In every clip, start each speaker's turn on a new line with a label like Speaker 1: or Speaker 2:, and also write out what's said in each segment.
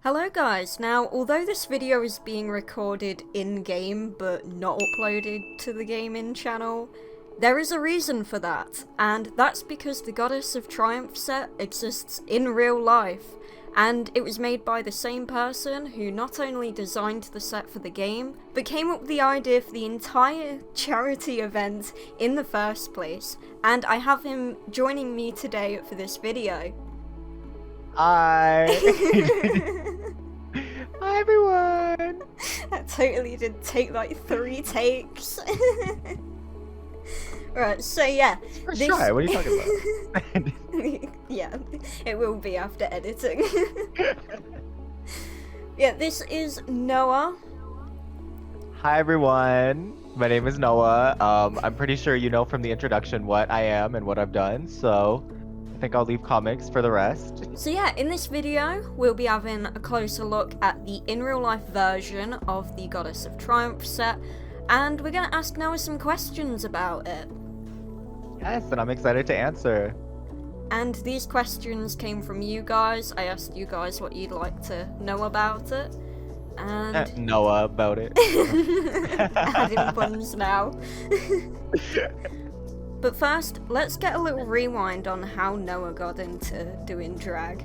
Speaker 1: Hello guys, now although this video is being recorded in-game but not uploaded to the gaming channel, there is a reason for that, and that's because the Goddess of Triumph set exists in real life, and it was made by the same person who not only designed the set for the game, but came up with the idea for the entire charity event in the first place, and I have him joining me today for this video.
Speaker 2: Hi. Hi everyone.
Speaker 1: That totally did take like 3 takes. Right, so yeah.
Speaker 2: First try, what are you talking about?
Speaker 1: Yeah, it will be after editing. Yeah, this is Noah.
Speaker 2: Hi everyone. My name is Noah. I'm pretty sure you know from the introduction what I am and what I've done, so I think I'll leave comics for the rest.
Speaker 1: So yeah, in this video, we'll be having a closer look at the in real life version of the Goddess of Triumph set, and we're gonna ask Noah some questions about it.
Speaker 2: Yes, and I'm excited to answer.
Speaker 1: And these questions came from you guys. I asked you guys what you'd like to know about it. And
Speaker 2: Noah about it.
Speaker 1: adding puns now. But first, let's get a little rewind on how Noah got into doing drag.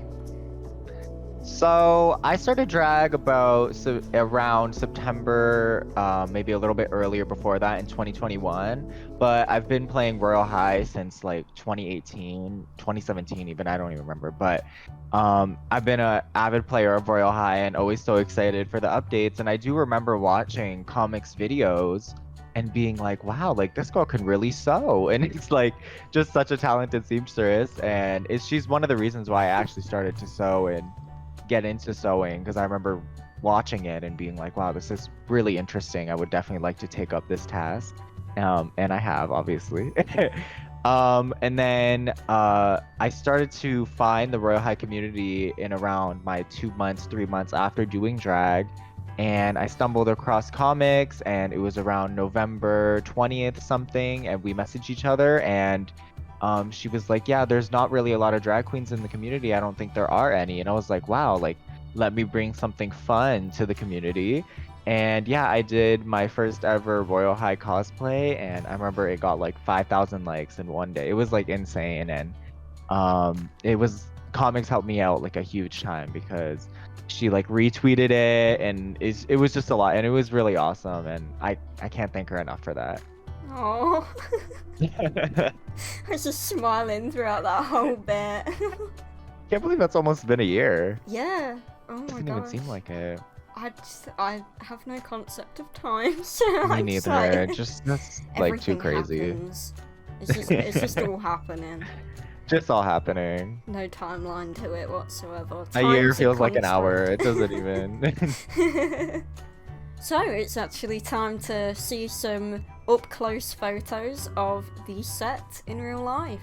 Speaker 2: So I started drag around September, maybe a little bit earlier before that in 2021. But I've been playing Royal High since like 2018, 2017 even, I don't even remember. But I've been an avid player of Royal High and always so excited for the updates. And I do remember watching comics videos and being like, wow, like this girl can really sew. And it's like just such a talented seamstress. And she's one of the reasons why I actually started to sew and get into sewing, because I remember watching it and being like, wow, this is really interesting. I would definitely like to take up this task. And I have, obviously. And then I started to find the Royal High community in around my 2 months, 3 months after doing drag. And I stumbled across comics, and it was around November 20th something, and we messaged each other, and she was like, yeah, there's not really a lot of drag queens in the community. I don't think there are any. And I was like, wow, like, let me bring something fun to the community. And yeah, I did my first ever Royal High cosplay, and I remember it got like 5,000 likes in one day. It was like insane, and it was, comics helped me out like a huge time because she like retweeted it, and it was just a lot, and it was really awesome, and I can't thank her enough for that.
Speaker 1: Oh, I was just smiling throughout that whole bit.
Speaker 2: Can't believe that's almost been a year.
Speaker 1: Yeah. Oh my
Speaker 2: Doesn't
Speaker 1: god.
Speaker 2: even seem like it.
Speaker 1: I have no concept of time, so
Speaker 2: Me
Speaker 1: I'm
Speaker 2: neither.
Speaker 1: like,
Speaker 2: Just that's like too
Speaker 1: everything
Speaker 2: crazy.
Speaker 1: happens. It's just all happening.
Speaker 2: Just all happening.
Speaker 1: No timeline to it whatsoever.
Speaker 2: A year
Speaker 1: Time's
Speaker 2: feels like an
Speaker 1: constant.
Speaker 2: hour. It doesn't even.
Speaker 1: So it's actually time to see some up-close photos of the set in real life.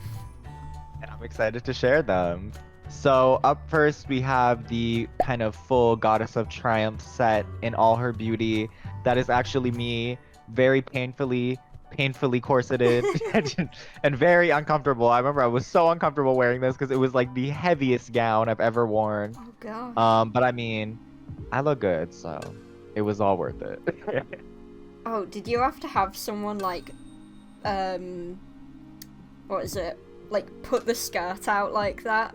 Speaker 2: And I'm excited to share them. So up first we have the kind of full Goddess of Triumph set in all her beauty. That is actually me, very painfully corseted and very uncomfortable. I remember I was so uncomfortable wearing this because it was like the heaviest gown I've ever worn.
Speaker 1: Oh gosh.
Speaker 2: But I mean, I look good, so it was all worth it.
Speaker 1: Oh, did you have to have someone like, what is it? Like put the skirt out like that?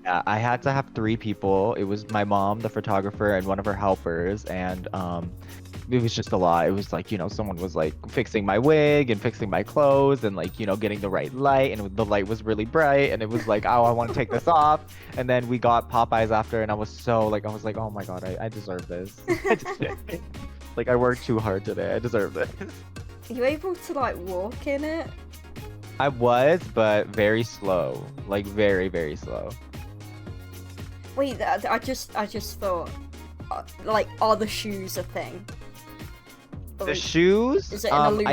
Speaker 2: Yeah, I had to have 3 people. It was my mom, the photographer, and one of her helpers, and it was just a lot. It was like, you know, someone was like fixing my wig and fixing my clothes and like, you know, getting the right light, and the light was really bright, and it was like, oh, I want to take this off. And then we got Popeyes after, and I was like, oh my god, I deserve this. Like, I worked too hard today. I deserve this.
Speaker 1: Are you able to like walk in it?
Speaker 2: I was, but very slow. Like, very, very slow.
Speaker 1: Wait, I just thought, like, are the shoes a thing?
Speaker 2: The shoes,
Speaker 1: is it an illusion?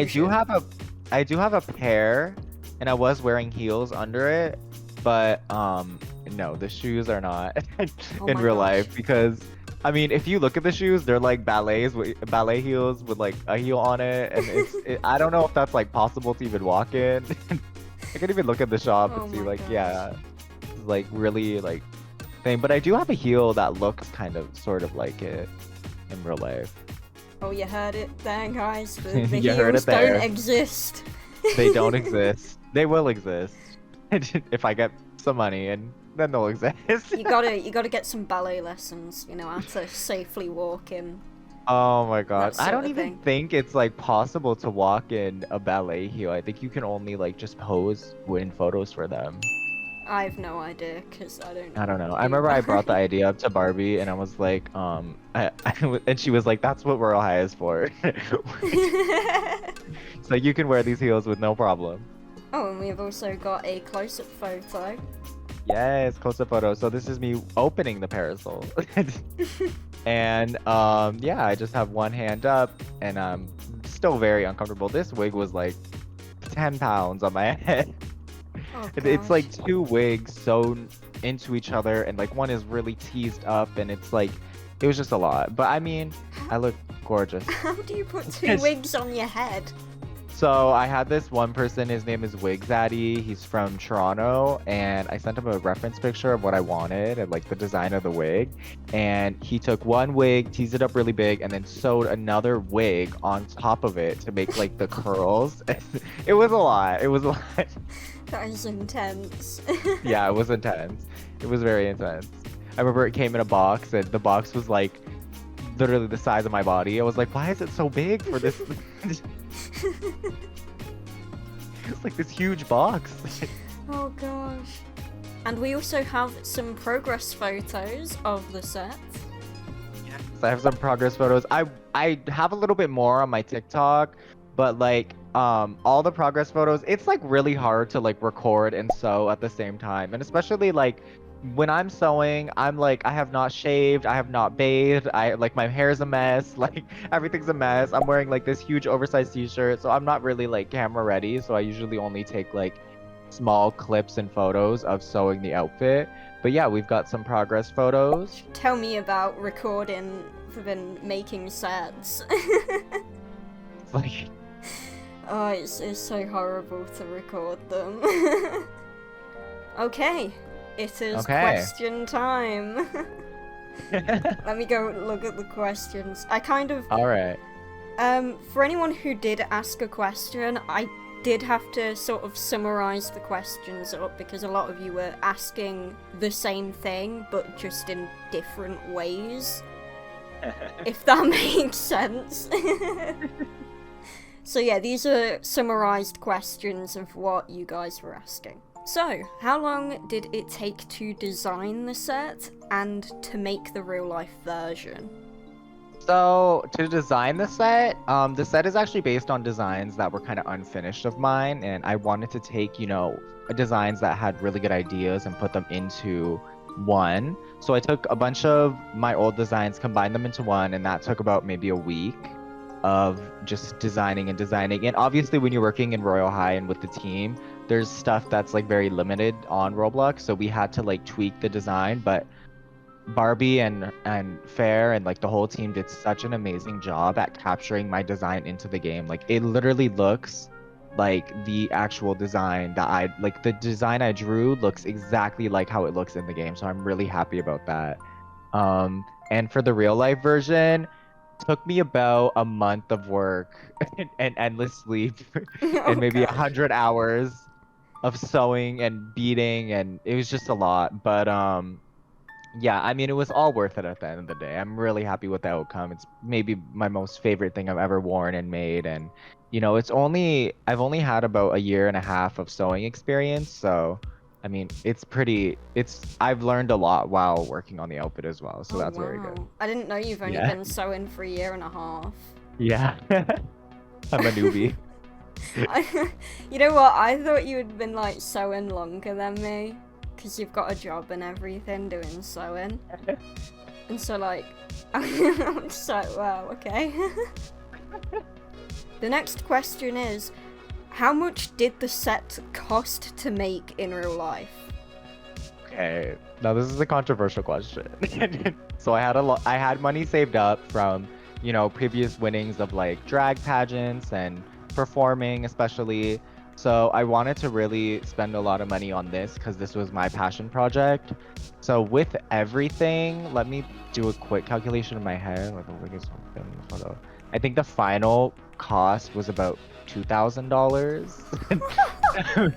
Speaker 2: I do have a pair, and I was wearing heels under it, but no, the shoes are not
Speaker 1: Oh
Speaker 2: in
Speaker 1: my
Speaker 2: real
Speaker 1: gosh.
Speaker 2: life, because I mean, if you look at the shoes, they're like ballet heels with like a heel on it, and I don't know if that's like possible to even walk in. I could even look at the shop
Speaker 1: Oh
Speaker 2: and see
Speaker 1: my
Speaker 2: like,
Speaker 1: gosh.
Speaker 2: yeah, it's like really like thing. But I do have a heel that looks kind of sort of like it in real life.
Speaker 1: Oh, you heard it there, guys. The
Speaker 2: You heard
Speaker 1: heels
Speaker 2: it there.
Speaker 1: don't exist.
Speaker 2: They don't exist. They will exist if I get some money, and then they'll exist.
Speaker 1: You gotta get some ballet lessons. You know how to safely walk in.
Speaker 2: Oh my god.
Speaker 1: That
Speaker 2: I
Speaker 1: sort
Speaker 2: don't
Speaker 1: of
Speaker 2: even
Speaker 1: thing.
Speaker 2: think it's like possible to walk in a ballet heel. I think you can only like just pose in photos for them.
Speaker 1: I have no idea because I don't.
Speaker 2: I don't know. I
Speaker 1: do
Speaker 2: remember I brought the
Speaker 1: ballet.
Speaker 2: idea up to Barbie and I was like, and she was like, that's what Royal High is for. So you can wear these heels with no problem.
Speaker 1: Oh, and we have also got a close-up photo.
Speaker 2: Yes, close-up photo. So this is me opening the parasol. And yeah, I just have one hand up and I'm still very uncomfortable. This wig was like 10 pounds on my head.
Speaker 1: Oh,
Speaker 2: It's
Speaker 1: gosh.
Speaker 2: like two wigs sewn into each other and like one is really teased up and it's like it was just a lot. But I mean, I look gorgeous.
Speaker 1: How do you put two
Speaker 2: Yes.
Speaker 1: wigs on your head?
Speaker 2: So I had this one person, his name is Wig Zaddy. He's from Toronto, and I sent him a reference picture of what I wanted and like the design of the wig. And he took one wig, teased it up really big, and then sewed another wig on top of it to make like the curls. It was a lot. It was a lot.
Speaker 1: That is intense.
Speaker 2: Yeah, it was intense. It was very intense. I remember it came in a box, and the box was like literally the size of my body. I was like, why is it so big for this? It's like this huge box.
Speaker 1: Oh gosh. And we also have some progress photos of the set.
Speaker 2: So I have some progress photos. I have a little bit more on my TikTok, but like all the progress photos, it's like really hard to like record and sew at the same time. And especially like when I'm sewing, I'm like I have not shaved, I have not bathed, I like my hair's a mess, like everything's a mess. I'm wearing like this huge oversized t-shirt, so I'm not really like camera ready, so I usually only take like small clips and photos of sewing the outfit. But yeah, we've got some progress photos.
Speaker 1: Tell me about recording and making sets.
Speaker 2: It's like
Speaker 1: Oh, it's so horrible to record them. Okay, it is
Speaker 2: Okay.
Speaker 1: question time. Let me go look at the questions. I kind of,
Speaker 2: all right.
Speaker 1: for anyone who did ask a question, I did have to sort of summarize the questions up because a lot of you were asking the same thing, but just in different ways. If that makes sense. So yeah, these are summarized questions of what you guys were asking. So, how long did it take to design the set and to make the real life version?
Speaker 2: So to design the set is actually based on designs that were kind of unfinished of mine, and I wanted to take, you know, designs that had really good ideas and put them into one. So I took a bunch of my old designs, combined them into one, and that took about maybe a week of just designing and designing. And obviously when you're working in Royal High and with the team, there's stuff that's like very limited on Roblox, so we had to like tweak the design, but Barbie and Fair and like the whole team did such an amazing job at capturing my design into the game. Like it literally looks like the actual design that the design I drew looks exactly like how it looks in the game. So I'm really happy about that. And for the real life version, took me about a month of work and endless sleep and maybe 100 hours of sewing and beating, and it was just a lot. But yeah, I mean, it was all worth it at the end of the day. I'm really happy with the outcome. It's maybe my most favorite thing I've ever worn and made. And, you know, I've only had about a year and a half of sewing experience. So, I mean, I've learned a lot while working on the outfit as well. So that's very good.
Speaker 1: I didn't know you've only
Speaker 2: Yeah.
Speaker 1: been sewing for a year and a half.
Speaker 2: Yeah. I'm a newbie.
Speaker 1: You know what? I thought you had been like sewing longer than me. Because you've got a job and everything doing sewing. And so, like, I'm just like, wow, okay. The next question is, how much did the set cost to make in real life?
Speaker 2: Okay, now this is a controversial question. So I had money saved up from, you know, previous winnings of like drag pageants and performing especially. So I wanted to really spend a lot of money on this because this was my passion project. So with everything, let me do a quick calculation in my head. Like the biggest thing photo. I think the final cost was about $2,000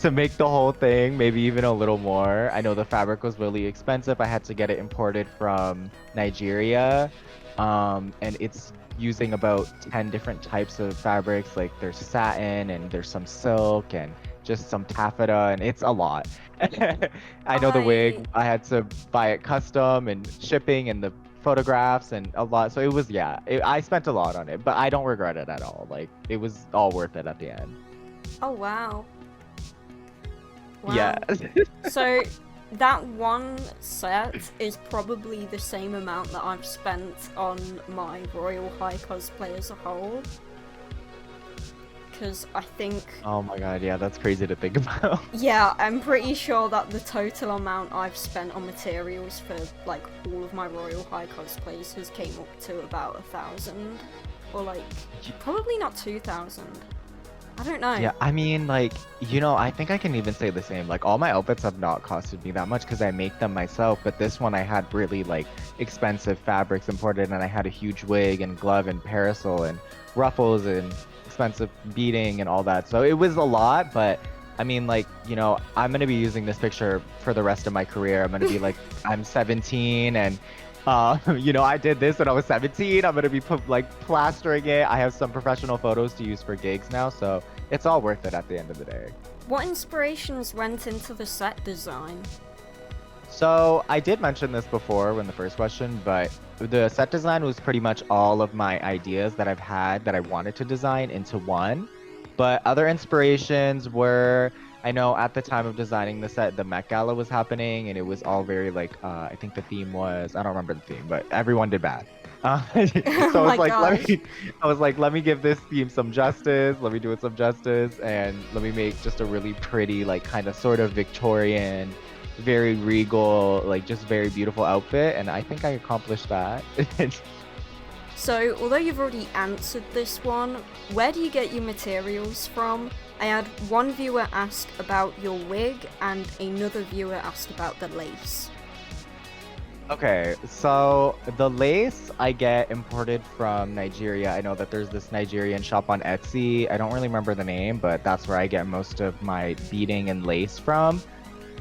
Speaker 2: to make the whole thing, maybe even a little more. I know the fabric was really expensive. I had to get it imported from Nigeria. And it's using about 10 different types of fabrics. Like there's satin and there's some silk and just some taffeta, and it's a lot. I know the wig, I had to buy it custom and shipping and the photographs and a lot. So it was, yeah, I spent a lot on it, but I don't regret it at all. Like it was all worth it at the end.
Speaker 1: Oh, wow. Wow.
Speaker 2: Yeah.
Speaker 1: So that one set is probably the same amount that I've spent on my Royal High cosplay as a whole. Because I think...
Speaker 2: Oh my god, yeah, that's crazy to think about.
Speaker 1: Yeah, I'm pretty sure that the total amount I've spent on materials for, like, all of my Royal High cosplays has came up to about 1,000. Or, like, probably not 2,000. I don't know.
Speaker 2: Yeah, I mean, like, you know, I think I can even say the same. Like, all my outfits have not costed me that much because I make them myself. But this one, I had really, like, expensive fabrics imported, and I had a huge wig and glove and parasol and ruffles and expensive beading and all that. So it was a lot, but I mean, like, you know, I'm going to be using this picture for the rest of my career. I'm going to be like, I'm 17 and you know, I did this when I was 17. I'm gonna be plastering it. I have some professional photos to use for gigs now, so it's all worth it at the end of the day.
Speaker 1: What inspirations went into the set design?
Speaker 2: So I did mention this before in the first question, but the set design was pretty much all of my ideas that I've had that I wanted to design into one. But other inspirations were, I know at the time of designing the set, the Met Gala was happening, and it was all very like, I think the theme was, I don't remember the theme, but everyone did bad. So I was like, let me give this theme some justice. Let me do it some justice, and let me make just a really pretty, like kind of sort of Victorian, very regal, like just very beautiful outfit. And I think I accomplished that.
Speaker 1: So, although you've already answered this one, where do you get your materials from? I had one viewer ask about your wig, and another viewer asked about the lace.
Speaker 2: Okay, so the lace I get imported from Nigeria. I know that there's this Nigerian shop on Etsy. I don't really remember the name, but that's where I get most of my beading and lace from.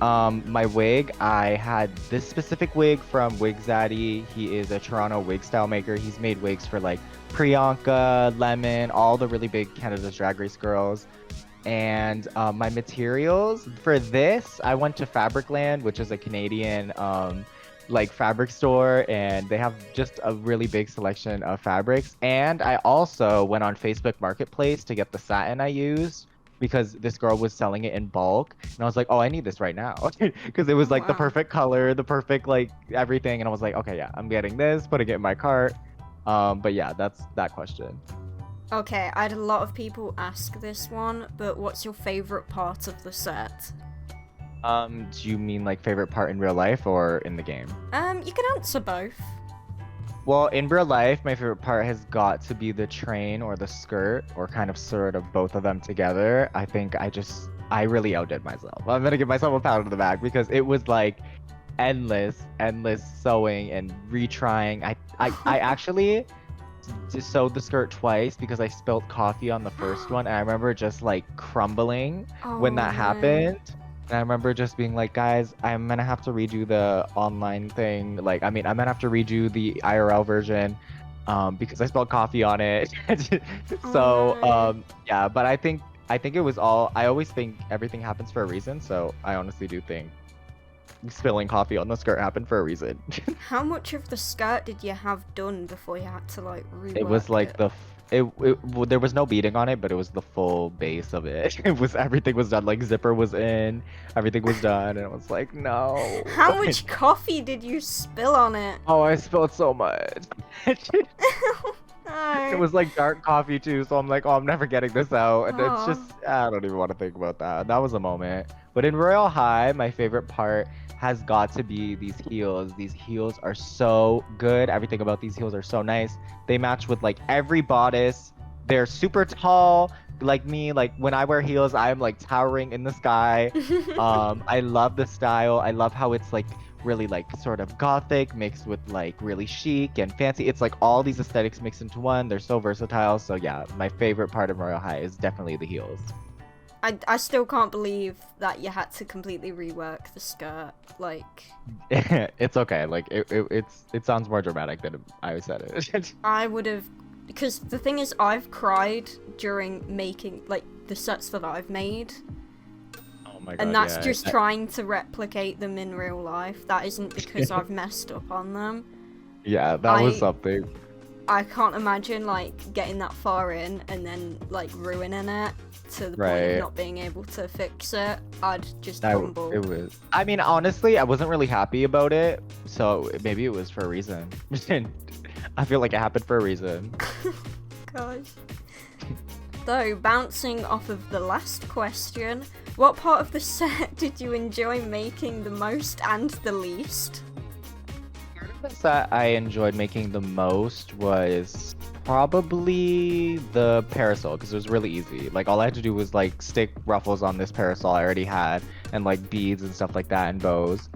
Speaker 2: My wig, I had this specific wig from Wig Zaddy. He is a Toronto wig style maker. He's made wigs for like Priyanka, Lemon, all the really big Canada's Drag Race girls. And my materials for this, I went to Fabricland, which is a Canadian like fabric store, and they have just a really big selection of fabrics. And I also went on Facebook Marketplace to get the satin I used, because this girl was selling it in bulk, and I was like, oh, I need this right now, because it was like the perfect color, the perfect like everything, and I was like, okay, yeah, I'm getting this, putting it in my cart. But yeah, that's that question.
Speaker 1: Okay, I had a lot of people ask this one, but what's your favorite part of the set?
Speaker 2: Do you mean like favorite part in real life or in the game?
Speaker 1: You can answer both.
Speaker 2: Well, in real life, my favorite part has got to be the train or the skirt, or kind of sort of both of them together. I think I really outdid myself. I'm gonna give myself a pat on the back because it was like endless sewing and retrying. I actually just sewed the skirt twice because I spilled coffee on the first one, and I remember just like crumbling when that happened. And I remember just being like, guys, I'm gonna have to redo the online thing. Like, I mean, I'm gonna have to redo the IRL version because I spilled coffee on it. So, yeah, but I think it was all, I always think everything happens for a reason. So I honestly do think spilling coffee on the skirt happened for a reason.
Speaker 1: How much of the skirt did you have done before you had to like rework
Speaker 2: It was like there was no beading on it, but it was the full base of it. It was, everything was done, like zipper was in, everything was done, and it was like, no.
Speaker 1: How much coffee did you spill on it?
Speaker 2: Oh, I spilled so much. It was like dark coffee too, so I'm like, oh, I'm never getting this out. And it's just, I don't even want to think about that. That was a moment. But in Royal High, my favorite part has got to be these heels. These heels are so good. Everything about these heels are so nice. They match with like every bodice. They're super tall. like me, like when I wear heels, I'm like towering in the sky. I love the style. I love how it's like really like sort of gothic mixed with like really chic and fancy. It's like all these aesthetics mixed into one. They're so versatile. So yeah, my favorite part of Royal High is definitely the heels.
Speaker 1: I still can't believe that you had to completely rework the skirt. Like,
Speaker 2: It's okay. Like it sounds more dramatic than I said it.
Speaker 1: I would have, because the thing is, I've cried during making like the sets that I've made,
Speaker 2: Oh my god.
Speaker 1: and that's
Speaker 2: yeah.
Speaker 1: just trying to replicate them in real life. That isn't because I've messed up on them.
Speaker 2: Yeah, that was
Speaker 1: I-
Speaker 2: something.
Speaker 1: I can't imagine like getting that far in and then like ruining it to the point
Speaker 2: Right.
Speaker 1: of not being able to fix it. I'd just
Speaker 2: It
Speaker 1: crumble.
Speaker 2: was. I mean, honestly, I wasn't really happy about it. So maybe it was for a reason. I feel like it happened for a reason.
Speaker 1: Gosh. Though, bouncing off of the last question, what part of the set did you enjoy making the most and the least?
Speaker 2: Part of the set I enjoyed making the most was probably the parasol because it was really easy. Like all I had to do was like stick ruffles on this parasol I already had and like beads and stuff like that and bows.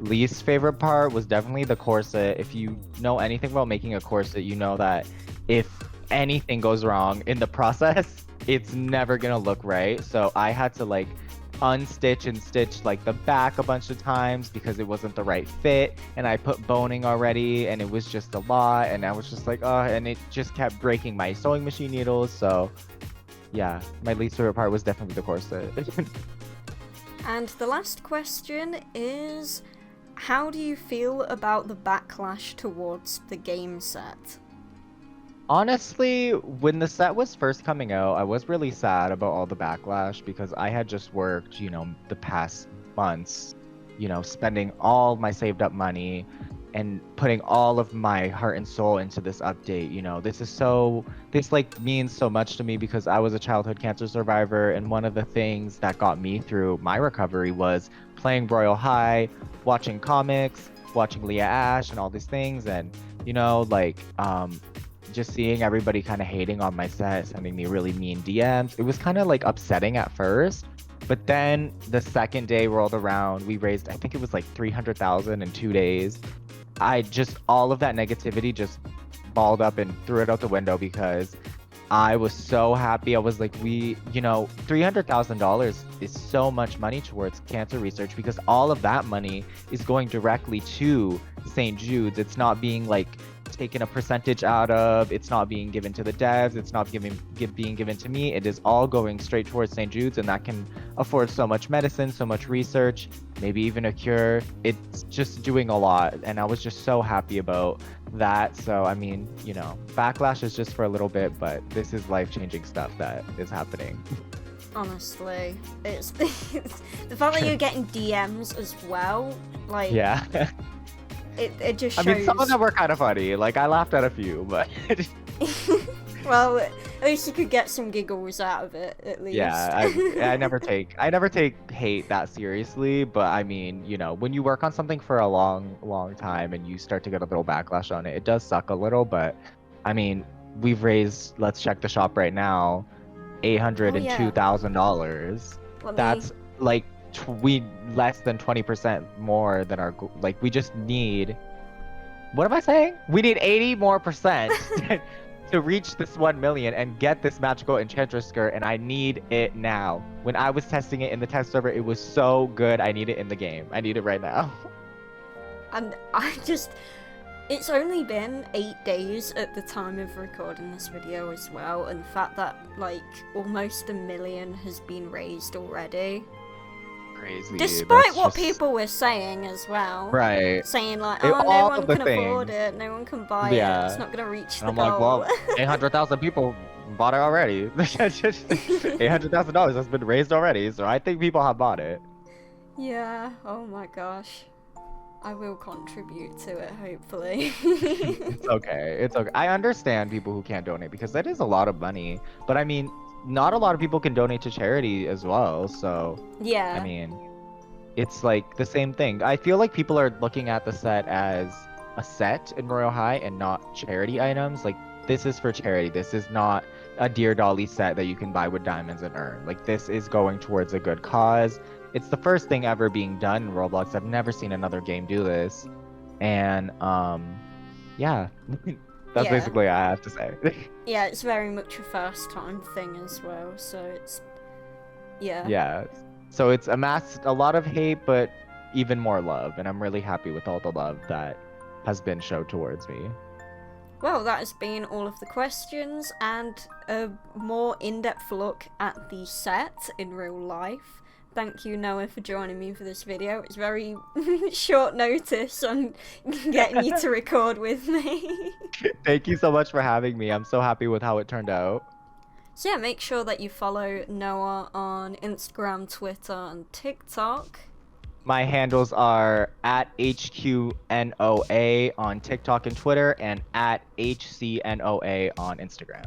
Speaker 2: Least favorite part was definitely the corset. If you know anything about making a corset, you know that if anything goes wrong in the process, it's never gonna look right. So I had to like unstitch and stitch like the back a bunch of times because it wasn't the right fit, and I put boning already and it was just a lot, and I was just like, oh, and it just kept breaking my sewing machine needles. So yeah, my least favorite part was definitely the corset.
Speaker 1: And the last question is, how do you feel about the backlash towards the game set?
Speaker 2: Honestly, when the set was first coming out, I was really sad about all the backlash because I had just worked, the past months, spending all my saved up money and putting all of my heart and soul into this update. This like means so much to me because I was a childhood cancer survivor, and one of the things that got me through my recovery was playing Royal High, watching comics, watching Leah Ash and all these things, and just seeing everybody kind of hating on my set, sending me really mean DMs. It was kind of like upsetting at first, but then the second day rolled around, we raised, I think it was like 300,000 in 2 days. All of that negativity just balled up and threw it out the window because I was so happy. I was like, $300,000 is so much money towards cancer research because all of that money is going directly to St. Jude's. It's not being like taken a percentage out of, it's not being given to the devs, it's not being given to me. It is all going straight towards St. Jude's, and that can afford so much medicine, so much research, maybe even a cure. It's just doing a lot, and I was just so happy about that. So I mean, backlash is just for a little bit, but this is life-changing stuff that is happening.
Speaker 1: Honestly, it's the fact that you're getting DMs as well, like,
Speaker 2: Yeah.
Speaker 1: it just
Speaker 2: I
Speaker 1: shows.
Speaker 2: mean, some of them were kind of funny. Like I laughed at a few, but
Speaker 1: Well, at least you could get some giggles out of it, at least.
Speaker 2: yeah, I never take hate that seriously. But I mean, when you work on something for a long time and you start to get a little backlash on it, it does suck a little. But I mean, we've raised, let's check the shop right now, $802,000. That's like we less than 20% more than our like. We just need, what am I saying? We need 80 more percent to reach this 1 million and get this magical enchantress skirt, and I need it now. When I was testing it in the test server, it was so good. I need it in the game. I need it right now.
Speaker 1: And it's only been 8 days at the time of recording this video as well, and the fact that like almost 1 million has been raised already.
Speaker 2: Crazy.
Speaker 1: Despite
Speaker 2: That's
Speaker 1: what
Speaker 2: just-
Speaker 1: people were saying as well.
Speaker 2: Right.
Speaker 1: Saying like,
Speaker 2: It-
Speaker 1: oh, no
Speaker 2: all
Speaker 1: one
Speaker 2: of the
Speaker 1: can afford it, no one can buy
Speaker 2: Yeah.
Speaker 1: it, it's not gonna reach
Speaker 2: And
Speaker 1: the
Speaker 2: I'm
Speaker 1: goal.
Speaker 2: like, well, 800,000 people bought it already. $800,000 has been raised already, so I think people have bought it.
Speaker 1: Yeah, oh my gosh. I will contribute to it, hopefully.
Speaker 2: It's okay. It's okay. I understand people who can't donate because that is a lot of money. But I mean, not a lot of people can donate to charity as well. So,
Speaker 1: Yeah.
Speaker 2: I mean, it's like the same thing. I feel like people are looking at the set as a set in Royal High and not charity items. Like, this is for charity. This is not a Dear Dolly set that you can buy with diamonds and earn. Like, this is going towards a good cause. It's the first thing ever being done in Roblox. I've never seen another game do this. And yeah. That's
Speaker 1: Yeah.
Speaker 2: basically all I have to say.
Speaker 1: Yeah, it's very much a first time thing as well, so it's yeah.
Speaker 2: Yeah. So it's amassed a lot of hate, but even more love, and I'm really happy with all the love that has been shown towards me.
Speaker 1: Well, that has been all of the questions and a more in-depth look at the set in real life. Thank you, Noah, for joining me for this video. It's very short notice on getting you to record with me.
Speaker 2: Thank you so much for having me. I'm so happy with how it turned out.
Speaker 1: So yeah, make sure that you follow Noah on Instagram, Twitter, and TikTok.
Speaker 2: My handles are at HQNOA on TikTok and Twitter, and at HCNOA on Instagram.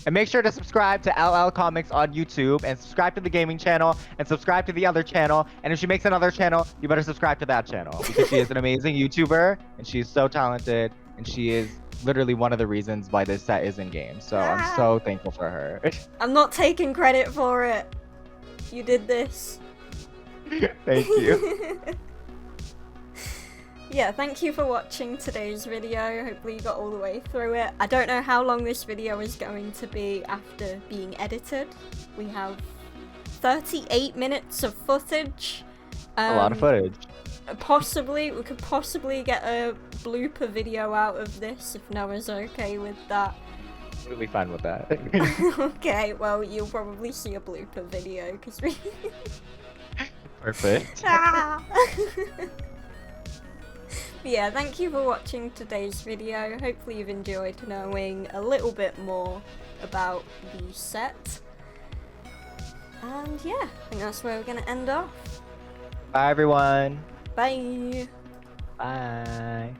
Speaker 2: And make sure to subscribe to LL Comics on YouTube, and subscribe to the gaming channel, and subscribe to the other channel. And if she makes another channel, you better subscribe to that channel, because she is an amazing YouTuber, and she is so talented, and she is literally one of the reasons why this set is in game. So I'm so thankful for her.
Speaker 1: I'm not taking credit for it. You did this.
Speaker 2: Thank you.
Speaker 1: Yeah, thank you for watching today's video. Hopefully you got all the way through it. I don't know how long this video is going to be after being edited. We have 38 minutes of footage.
Speaker 2: A lot of footage.
Speaker 1: We could possibly get a blooper video out of this if Noah's okay with that.
Speaker 2: Really fine with that.
Speaker 1: Okay, well, you'll probably see a blooper video because we...
Speaker 2: Perfect.
Speaker 1: Yeah, thank you for watching today's video. Hopefully you've enjoyed knowing a little bit more about the set. And yeah, I think that's where we're going to end off.
Speaker 2: Bye, everyone.
Speaker 1: Bye!
Speaker 2: Bye.